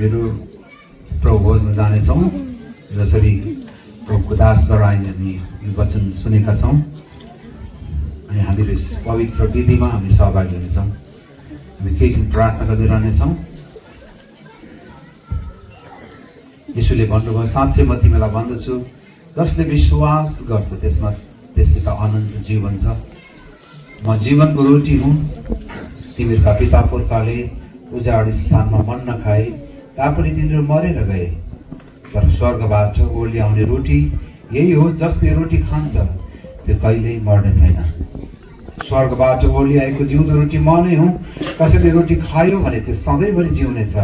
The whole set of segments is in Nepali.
हामीहरू प्रभु भोजमा जानेछौँ। जसरी प्रभुको दासद्वारा हामी यो वचन सुनेका छौँ अनि हामीहरू यस पवित्र विधिमा हामी सहभागी हुनेछौँ। हामी केही दिन प्रार्थना गरिरहनेछौँ। यसुले भन्नुभयो, साँच्चै म तिमीलाई भन्दछु, जसले विश्वास गर्छ त्यसले त अनन्त जीवन छ। म जीवनको रोटी हुँ। तिमीहरूका पिता पुर्खाले उजाड स्थानमा मन्न खाए तापनि तिनीहरू मरेर गए, तर स्वर्गबाट ओर्ली आउने रोटी यही हो। जसले रोटी खान्छ त्यो कहिल्यै मर्ने छैन। स्वर्गबाट ओर्ली आएको जिउँदो रोटी म नै हुँ। कसैले रोटी खायो भने त्यो सधैँभरि जिउनेछ,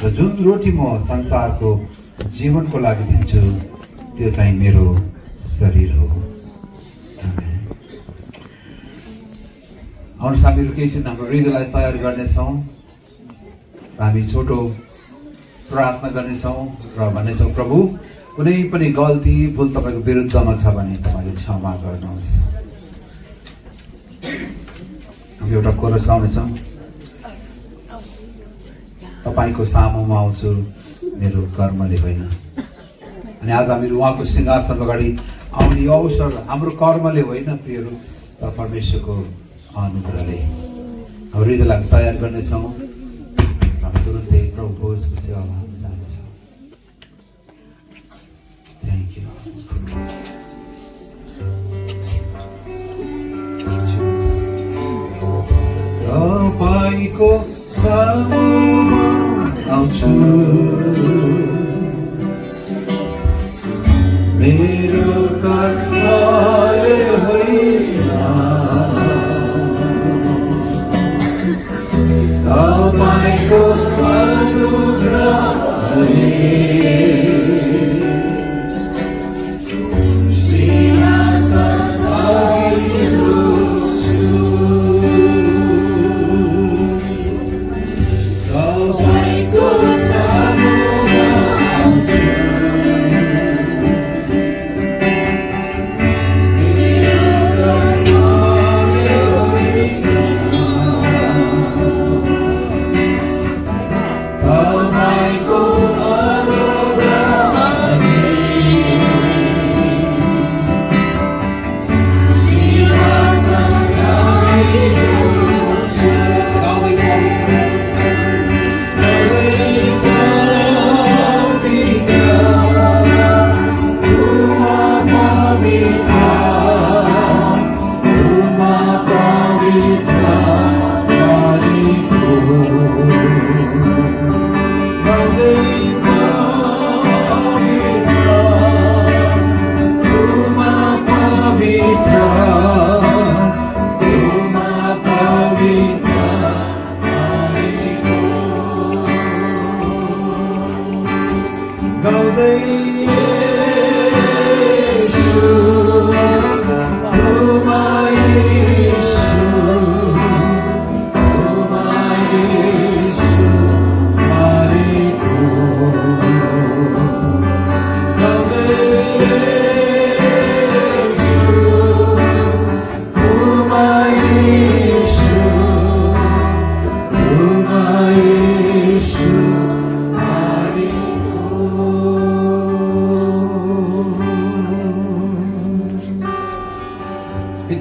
र जुन रोटी म संसारको जीवनको लागि दिन्छु त्यो चाहिँ मेरो शरीर हो। आउनुहोस् हामीहरू केही छिन हाम्रो हृदयलाई तयार गर्नेछौँ। हामी छोटो प्रार्थना गर्नेछौँ र भन्नेछौँ, प्रभु कुनै पनि गल्ती भुल तपाईँको विरुद्धमा छ भने तपाईँले क्षमा गर्नुहोस्। हामी एउटा कोरस गाउनेछौँ। तपाईँको सामुमा आउँछु मेरो कर्मले होइन। अनि आज हामीहरू उहाँको सिंहासन अगाडि आउने अवसर हाम्रो कर्मले होइन प्रियहरू, तर परमेश्वरको अनुग्रहले। हाम्रो हृदयलाई तयार गर्नेछौँ। हामी तुरुन्तै प्रभु भोजको सेवामा जानेछौँ। Thank you. तपाईँको सामुमा आउँछु मेरो कर्मले होइन, तपाईँको अनुग्रहले।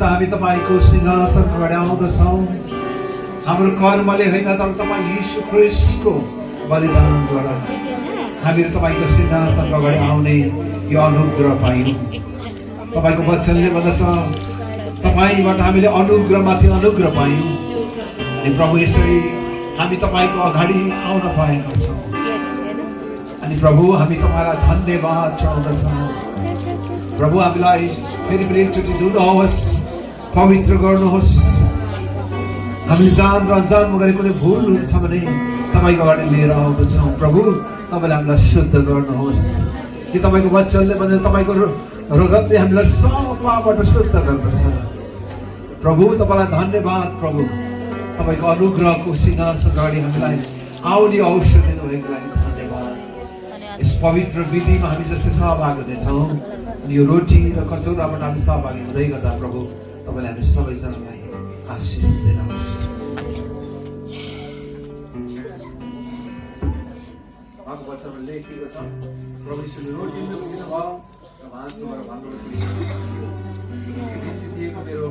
हामी तपाईँको सिंहासनको अगाडि आउँदछौँ। हाम्रो कर्मले होइन, तर तपाईँ यीशु ख्रीष्टको बलिदानद्वारा हामीहरू तपाईँको सिंहासनको अगाडि आउने यो अनुग्रह पायौँ। तपाईँको वचनले भन्दछ, तपाईँबाट हामीले अनुग्रहमाथि अनुग्रह पायौँ। अनि प्रभु यसरी हामी तपाईँको अगाडि आउन पाएका छौँ। अनि प्रभु हामी तपाईँलाई धन्यवाद चढाउँदछौँ। प्रभु हामीलाई फेरि एकचोटि धुनुहोस्, पवित्र गर्नुहोस्। हामीले जान र अनजानमा गरे कुनै भुल हुन्छ भने तपाईँको अगाडि लिएर आउँदछौँ। प्रभु तपाईँले हामीलाई शुद्ध गर्नुहोस्। कि तपाईँको वचनले भने तपाईँको रगतले हामीलाई सब पापबाट शुद्ध गर्दछ। प्रभु तपाईँलाई धन्यवाद। प्रभु तपाईँको अनुग्रहको सिंहासन अगाडि हामीलाई आउने अवसर दिनुभएको लागि धन्यवाद। यस पवित्र विधिमा हामी जस्तै सहभागी हुनेछौँ। अनि यो रोटी र कचौराबाट हामी सहभागी हुँदै गर्दा प्रभु तपाईँले हामी सबैजनालाई आशीष दिनुहोस्। उहाँको वचनमा लेखिएको छ प्रभु यीशुले रोटी दिनुभयो र भाँच्नुभयो भन्नुभयो दिएको मेरो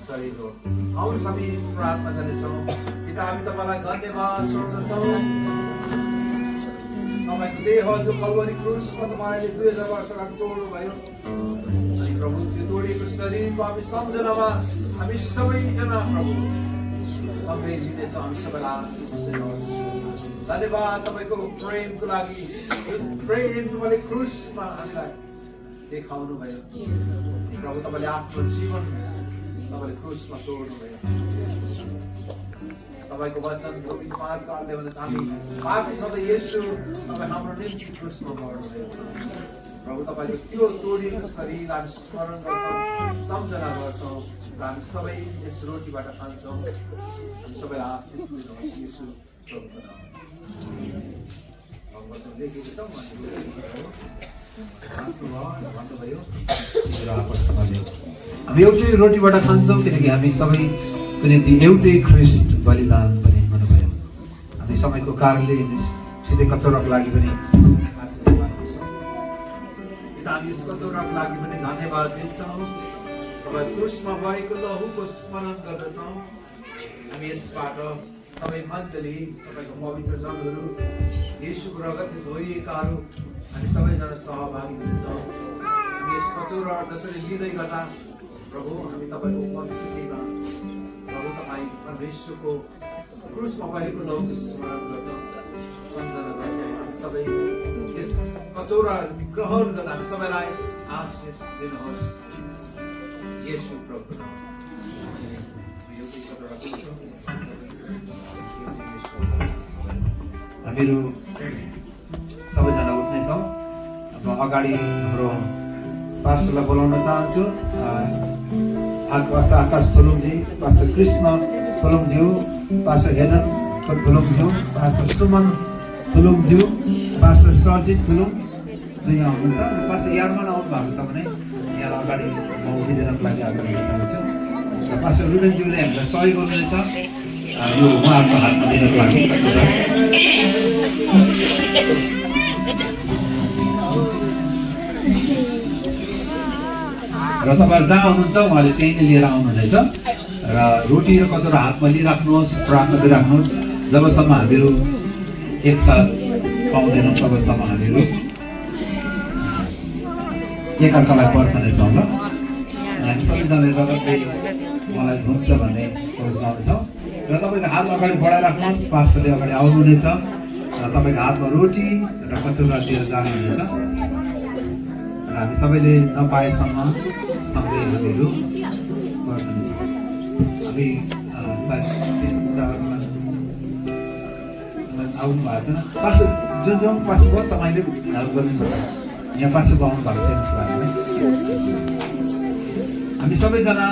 शरीर हो। आउनु सबै प्रार्थना गर्नेछौँ। पिता हामी तपाईँलाई धन्यवाद सोध्दछौँ तपाईँको देह जो कल्वरी क्रुसमा तपाईँले 2000 वर्ष अगाडि तोड्नुभयो अनि प्रभु त्यो तोडिएको शरीरको हामी सम्झनामा हामी सबैजना प्रभु सँगै जिनेछौँ। हामी सबैलाई आशिष दिनुहोस्। धन्यवाद तपाईँको प्रेमको लागि। प्रेम तपाईँले क्रुसमा हामीलाई देखाउनु भयो प्रभु। तपाईँले आफ्नो जीवन तपाईँले क्रुसमा तोड्नुभयो। तपाईँको वचन 5:5 भने हामी पापी सधैँ येशू तपाईँ हाम्रो निम्ति क्रुसमा मर्नुभयो प्रभु। तपाईँको त्यो तोडिएको शरीर हामी स्मरण गर्छौँ, सम्झना गर्छौँ र हामी सबै यस रोटीबाट खान्छौँ। हामी सबैलाई आशिष दिनुहोस् येशू प्रभुको नाममा। वचन लेखेको छ भन्नुभयो हामी एउटै रोटीबाट खान्छौँ किनकि हामी सबैको निम्ति एउटै ख्रिस्ट बलिदान पनि हुनुभयो। हामी समयको कारणले सिधै कचौराको लागि पनि हामी यस कचौराको लागि पनि धन्यवाद दिन्छौँ। तपाईँ क्रुसमा भएको लहुको स्मरण गर्दछौँ। हामी यसबाट सबै मण्डली तपाईँको पवित्र जनहरू येशूको रगतले धोइएकाहरू हामी सबैजना सहभागी हुनेछौँ। हामी यस कचौरा जसरी लिँदै गर्दा प्रभु हामी तपाईँको उपस्थितिमा प्रभु तपाईँ परमेश्वरको क्रुसमा भएको लहुको स्मरण गर्छौँ, सम्झना गर्छौँ। हामी सबै यस कचौरा ग्रहण गर्दा हामी सबैलाई आशिष दिनुहोस् येशू प्रभुको नाममा। हामीहरू सबैजना उठ्नेछौँ। अब अगाडि हाम्रो पास्टरलाई बोलाउन चाहन्छु। आकाश थुलुङजी, पास्टर कृष्ण थुलुङज्यू, पास्टर हेलन थुलुङज्यू, पास्टर सुमन थुलुङज्यू, पास्टर सर्जित थुलुङ जो यहाँ हुनुहुन्छ। पास्टर यारमा आउनु भएको छ भने यहाँ अगाडि म उभिदिनको लागि आग्रह गर्न चाहन्छु। र पास्टर रुबेनज्यूले हामीलाई सहयोग गर्नुहुनेछ यो उहाँहरूको हातमा दिनको लागि। र तपाईँहरू जहाँ हुनुहुन्छ उहाँले त्यही नै लिएर आउनुहुनेछ र रोटी र कचौरा हातमा लिइराख्नुहोस्, प्रार्थना गरिराख्नुहोस्। जबसम्म हामीहरू एकसाथ पाउँदैनौँ तबसम्म हामीहरू एकअर्कालाई पर्खनेछौँ। ल हामी सबैजनाले रगतले मलाई धुन्छ भन्ने सोच्नेछौँ र तपाईँको हात अगाडि बढाइराख्नुहोस्। पास्टरले अगाडि आउनुहुनेछ र तपाईँको हातमा रोटी र कचौरा दिएर जानुहुनेछ र हामी सबैले नपाएसम्म सँगै हामीहरू पर्खनेछौँ। हामी सायद आउनु भएको छैन। पास्टर जुन पास्टर भयो तपाईँले हेल्प गर्नुपर्छ। यहाँ पास्टर आउनु भएको छैन जस्तो लाग्यो। हामी सबैजना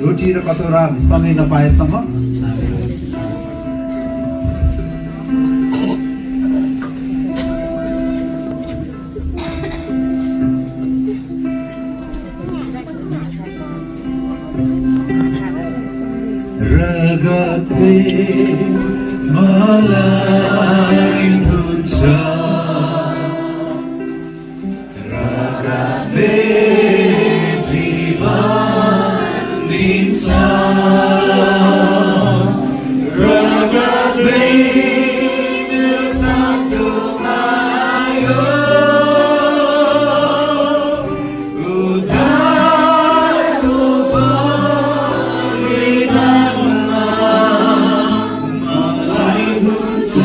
रोटी र कचौरा हामी सँगै नपाएसम्म रगतले मलाई धुन्छ, रगतले जीवन दिन्छ, रगतले मेरो साटो आयो, उद्धारको बलिदानमा मलाई धुन्छ।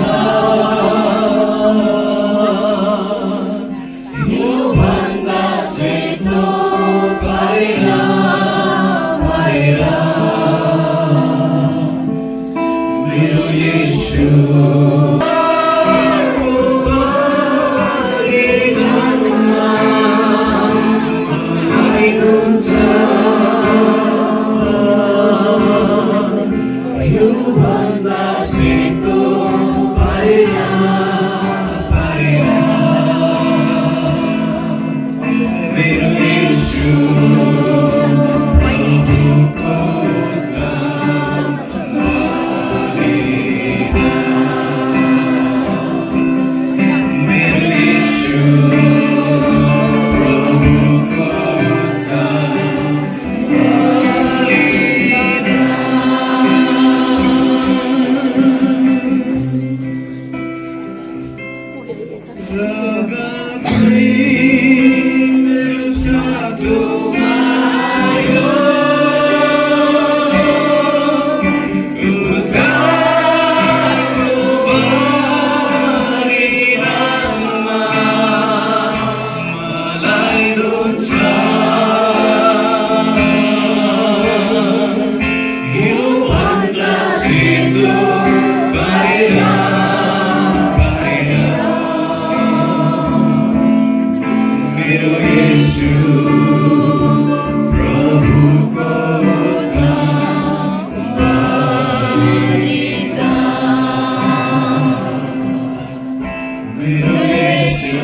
मेरो येशू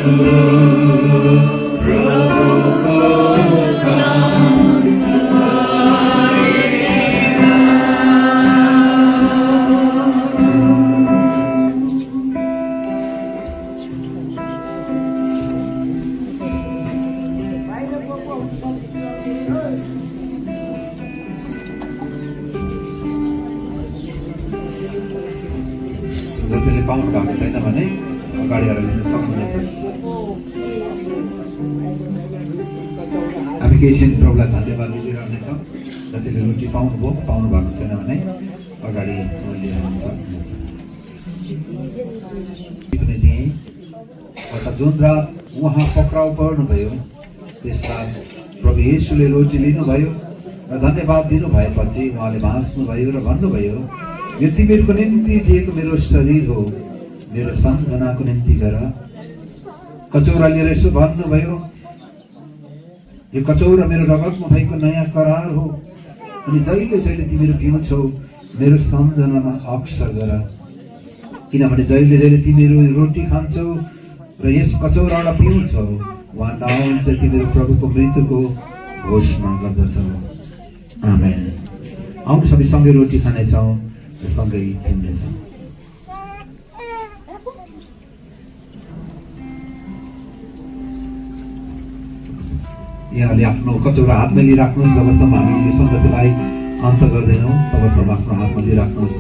प्रभुको जतिले पाउनु भएको छैन भने अगाडि आएर लिन सक्नुहुनेछ। हामी केही क्षण प्रभुलाई धन्यवाद दिइरहनेछौँ। जतिले रोटी पाउनु भएको छैन भने अगाडि लिएर आउन सक्नुहुनेछ। अर्थात् जुन रात उहाँ पक्राउ पर्नुभयो त्यस रात प्रभु येशूले रोटी लिनुभयो र धन्यवाद दिनुभएपछि उहाँले भाँच्नुभयो र भन्नुभयो, यो तिमीहरूको निम्ति दिएको मेरो शरीर हो, मेरो सम्झनाको निम्ति गर। कचौरा लिएर यसो भन्नुभयो, यो कचौरा मेरो रगतमा भएको नयाँ करार हो, अनि जहिले जहिले तिमीहरू पिउँछौ मेरो सम्झनामा अक्सर गर। किनभने जहिले जहिले तिमीहरू रोटी खान्छौ र यस कचौराबाट पिउँछौ, उहाँ नाउँ चाहिँ तिमीहरू प्रभुको मृत्युको घोषणा गर्दछौ। आमेन। आउनु सबै सँगै रोटी खानेछौँ, सँगै पिउनेछौँ। यहाँले आफ्नो कचौरा हातमा लिइराख्नुहोस्। जबसम्म हामी यो सङ्गतिलाई अन्त गर्दैनौँ तबसम्म आफ्नो हातमा लिइराख्नुहोस्।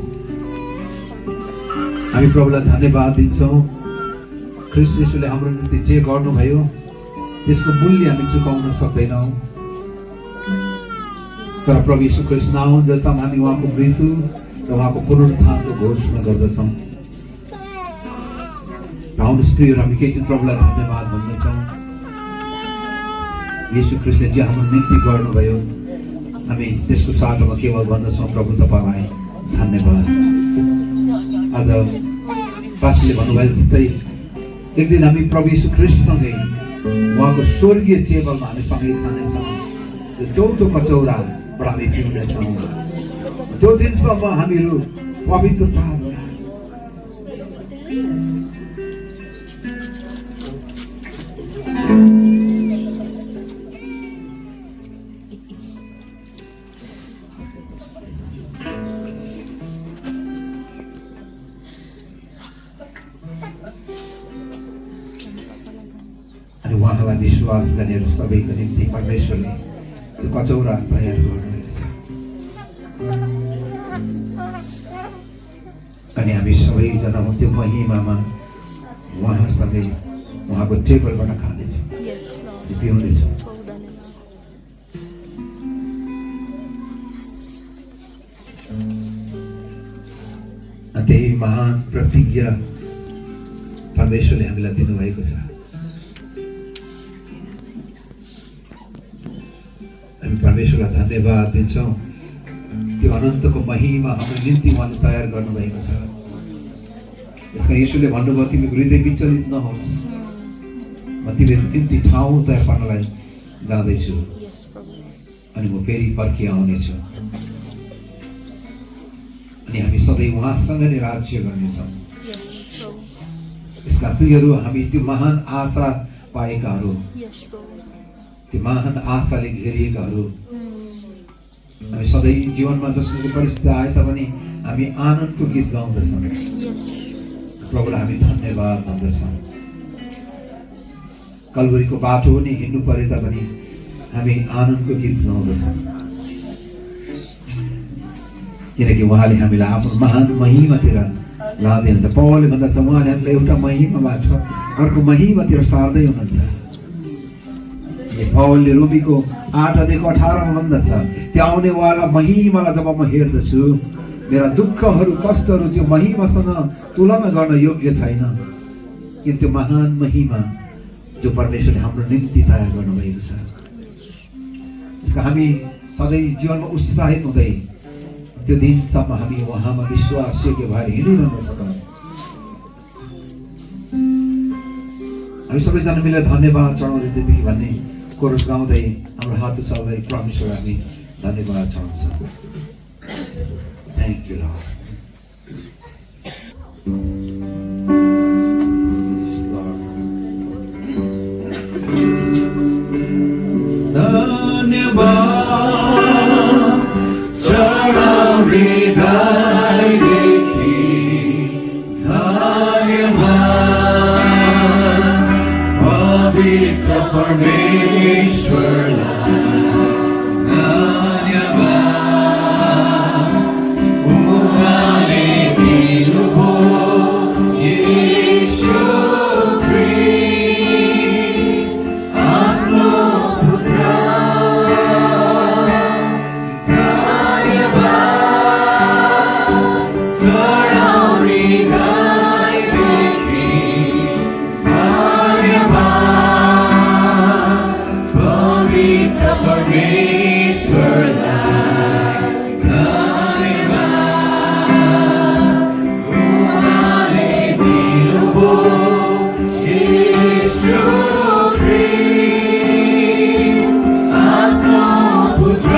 हामी प्रभुलाई धन्यवाद दिन्छौँ। ख्रीष्ट येशूले हाम्रो निम्ति जे गर्नुभयो त्यसको मूल्य हामी चुकाउन सक्दैनौँ। तर प्रभु यीशु ख्रीष्ट नआउन्जेलसम्म हामी उहाँको मृत्यु र उहाँको पुनरुत्थानको घोषणा गर्दछौँ। आउनुहोस् प्रियहरू, हामी केही दिन प्रभुलाई धन्यवाद भन्दछौँ। यीशु ख्रीष्टले जे हाम्रो निम्ति गर्नुभयो हामी त्यसको साटोमा केवल भन्दछौँ, प्रभु तपाईँलाई धन्यवाद। आज पास्टरले भन्नुभयो जस्तै एक दिन हामी प्रभु यीशु ख्रीष्टसँगै उहाँको स्वर्गीय टेबलमा हामी सँगै खानेछौँ। त्यो चौथो कचौराबाट हामी पिउनेछौँ। त्यो दिनसम्म हामीहरू पवित्रता अनि उहाँलाई विश्वास गर्नेहरू सबैको निम्ति परमेश्वरले त्यो कचौरा तयार गर्नुहुनेछ। अनि हामी सबैजना त्यो महिमामा उहाँसँगै उहाँको टेबलबाट खानेछौँ, पिउनेछौँ। त्यही महान प्रतिज्ञा परमेश्वरले हामीलाई दिनुभएको छ। हामी परमेश्वरलाई धन्यवाद दिन्छौँ। त्यो अनन्तको महिमा हाम्रो निम्ति उहाँले तयार गर्नुभएको छ। यसका यीशुले भन्नुभयो, तिमीको हृदय विचलित नहोस्, म तिमीहरूको निम्ति ठाउँ तयार पार्नलाई जाँदैछु अनि म फेरि फर्की आउनेछु अनि हामी सधैँ उहाँसँग नै राज्य गर्नेछौँ। यसका प्रियहरू, हामी त्यो महान आशा पाएकाहरू, त्यो महान आशाले घेरिएकाहरू, हामी सधैँ जीवनमा जसको परिस्थिति आए तापनि हामी आनन्दको गीत गाउँदछौँ। प्रभुलाई हामी धन्यवाद भन्दछौँ। कल्वरीको बाटो नै हिँड्नु परे तापनि हामी आनन्दको गीत गाउँदछौँ, किनकि उहाँले हामीलाई आफ्नो महान महिमातिर लाँदै हुन्छ। पौलले भन्दछ, उहाँले हामीलाई एउटा महिमाबाट अर्को महिमातिर सार्दै हुनुहुन्छ। पौलले रोमीको 8:18 भन्दछ, त्यो आउनेवाला महिमालाई जब म हेर्दछु, मेरा दुःखहरू कष्टहरू त्यो महिमासँग तुलना गर्न योग्य छैन। किन त्यो महान महिमा जो परमेश्वरले हाम्रो निम्ति तयार गर्नुभएको छ। यसका हामी सधैँ जीवनमा उत्साहित हुँदै त्यो दिनसम्म हामी उहाँमा विश्वासयोग्य भएर हिँडिरहन सकौँ। हामी सबैजना मिलेर धन्यवाद चढाउँदै त्यति भन्ने कोरस गाउँदै हाम्रो हात उचाल्दै परमेश्वरलाई हामी धन्यवाद चढाउँछौँ। Thank you lord. परमेश्वरलाई धन्यवाद। उहाँले दिनुभयो येशू ख्रीष्ट आफ्नो पुत्र। धन्यवाद चढाउने गाईदेखि धन्यवाद पवित्र परमेश्वरलाई धन्यवाद। उहाँले दिनुभयो येशू ख्रीष्ट आफ्नो पुत्र।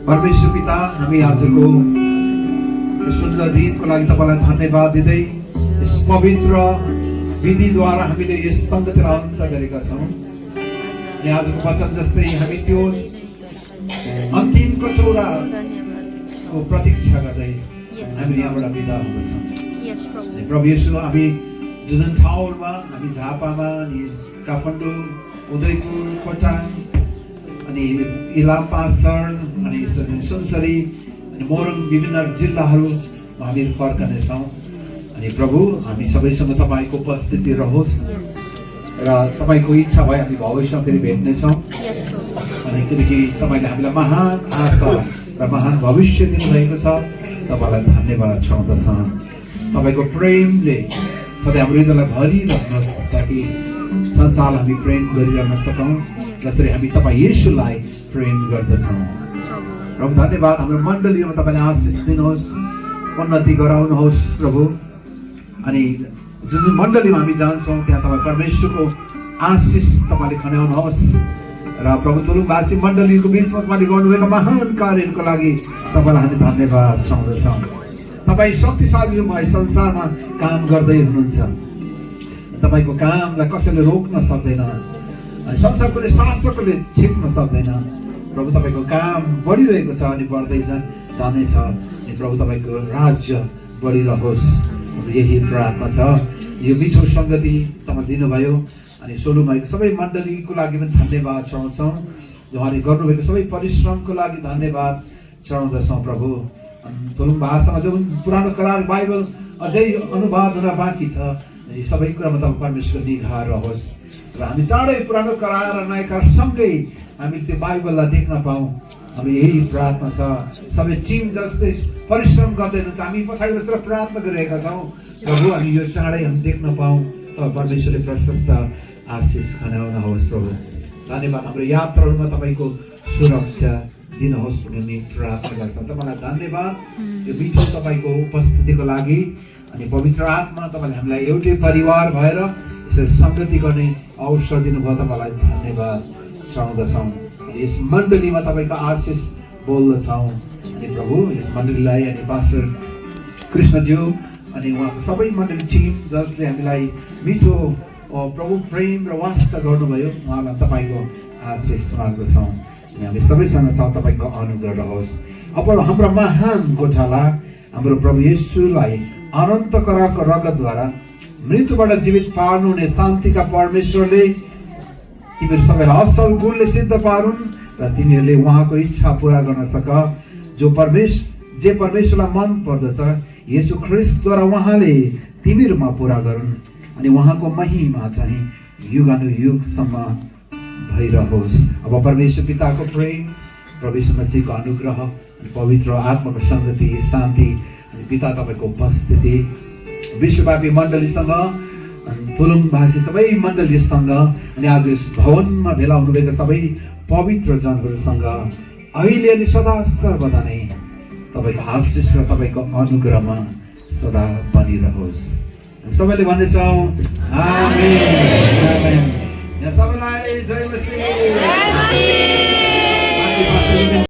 परमेश्वर पिता, हामी आजको सुन्दर दिनको लागि तपाईलाई धन्यवाद दिँदै यस पवित्र विधिद्वारा हामीले यस सङ्गतिलाई अन्त गरेका छौँ। अनि आजको वचन जस्तै हामी त्यो अन्तिम कचौराको प्रतीक्षा गर्दै हामीले यहाँबाट बिदा हुँदछौँ। प्रभु येशू, हामी जुन ठाउँमा हामी झापामा अनि काठमाडौँ, उदयपुर, खोटाङ अनि इलाम पाँचथर अनि सुनसरी अनि मोरङ विभिन्न जिल्लाहरूमा हामी फर्कनेछौँ। अनि प्रभु, हामी सबैसँग तपाईँको उपस्थिति रहोस् र तपाईँको इच्छा भए हामी भविष्यमा फेरि भेट्नेछौँ। अनि किनकि तपाईँले हामीलाई महान आशा र महान भविष्य दिनुभएको छ, तपाईँलाई धन्यवाद चढाउँदछ। तपाईँको प्रेमले सधैँ हाम्रो हृदयलाई भरिरहनुहोस् ताकि संसारलाई हामी प्रेम गरिरहन सकौँ जसरी हामी तपाईँ येशूलाई प्रेम गर्दछौँ। प्रभु धन्यवाद। हाम्रो मण्डलीमा तपाईँले आशिष दिनुहोस्, उन्नति गराउनुहोस् प्रभु। अनि जुन जुन मण्डलीमा हामी जान्छौँ त्यहाँ तपाईँ परमेश्वरको आशिष तपाईँले खन्याउनुहोस् र प्रभु तुलुङवासी मण्डलीको बिचमा तपाईँले गर्नुभएको महान कार्यहरूको लागि तपाईँलाई हामी धन्यवाद चढाउँदछौँ। तपाईँ शक्तिशाली रूपमा संसारमा काम गर्दै हुनुहुन्छ। तपाईँको कामलाई कसैले रोक्न सक्दैन, संसारको शासकले छिप्न सक्दैन। प्रभु तपाईँको काम बढिरहेको छ अनि बढ्दै जानेछ। अनि प्रभु तपाईँको राज्य बढिरहोस्, यही प्रार्थना छ। यो मिठो सङ्गति तपाईँ दिनुभयो अनि सोलुमाईको सबै मण्डलीको लागि पनि धन्यवाद चढाउँछौँ। उहाँले गर्नुभएको सबै परिश्रमको लागि धन्यवाद चढाउँदछौँ प्रभु। तुलुङ भाषामा जुन पुरानो करार बाइबल अझै अनुवाद हुन बाँकी छ, यी सबै कुरामा तपाईँ परमेश्वरको निगाह रहोस् र हामी चाँडै पुरानो करार र नयाँ करार सँगै हामी त्यो बाइबललाई देख्न पाऊँ। हामी यही प्रार्थना छ। सबै टिम जस्तै परिश्रम गर्दै हुनुहुन्छ, हामी पछाडि बसेर प्रार्थना गरिरहेका छौँ प्रभु। अनि यो चाँडै हामी देख्न पाऊँ। तपाईँ परमेश्वरले प्रशस्त आशिष खनाउनुहोस् प्रभु। धन्यवाद। हाम्रो यात्राहरूमा तपाईँको सुरक्षा दिनुहोस् भन्ने प्रार्थना गर्छौँ। तपाईँलाई धन्यवाद यो मिठो तपाईँको उपस्थितिको लागि। अनि पवित्र आत्मा तपाईँले हामीलाई एउटै परिवार भएर यसरी सङ्गति गर्ने अवसर दिनुभयो, तपाईँलाई धन्यवाद चढाउँदछौँ। यस मण्डलीमा तपाईँको आशिष बोल्दछौँ। अनि प्रभु यस मण्डलीलाई अनि पास्टर कृष्णज्यू अनि उहाँको सबै मण्डली टिम जसले हामीलाई मिठो प्रभु प्रेम र वास्ता गर्नुभयो, उहाँलाई तपाईँको आशिष माग्दछौँ। अनि हामी सबैसँग छ तपाईँको अनुग्रह रहोस्। अब हाम्रो महान गोठाला हाम्रो प्रभु येशूलाई अनन्त करारको रगतद्वारा मृत्युबाट जीवित पार्नु हुने शान्तिका परमेश्वरले तिमीहरू सबैलाई असल गुणले सिद्ध पारुन् र तिमीहरूले उहाँको इच्छा पूरा गर्न सक जे परमेश्वरलाई मन पर्दछ येशू ख्रीष्टद्वारा उहाँले तिमीहरूमा पूरा गरून् अनि उहाँको महिमा चाहिँ युगानुयुगसम्म भइरहोस्। अब परमेश्वर पिताको प्रेम, प्रभु यीशु मसीहको अनुग्रह, पवित्र आत्माको संगति, शान्ति अनि पिता तपाईँको उपस्थिति विश्वव्यापी मण्डलीसँग, तुलुङवासी सबै मण्डलीसँग अनि आज यस भवनमा भेला हुनुभएका सबै पवित्र जनहरूसँग अहिले अनि सदा सर्वदा नै तपाईँको आशिष र तपाईँको अनुग्रहमा सदा बनिरहोस्। सबैले भन्नेछौँ आमेन। आमेन। सबैलाई जय मसीह।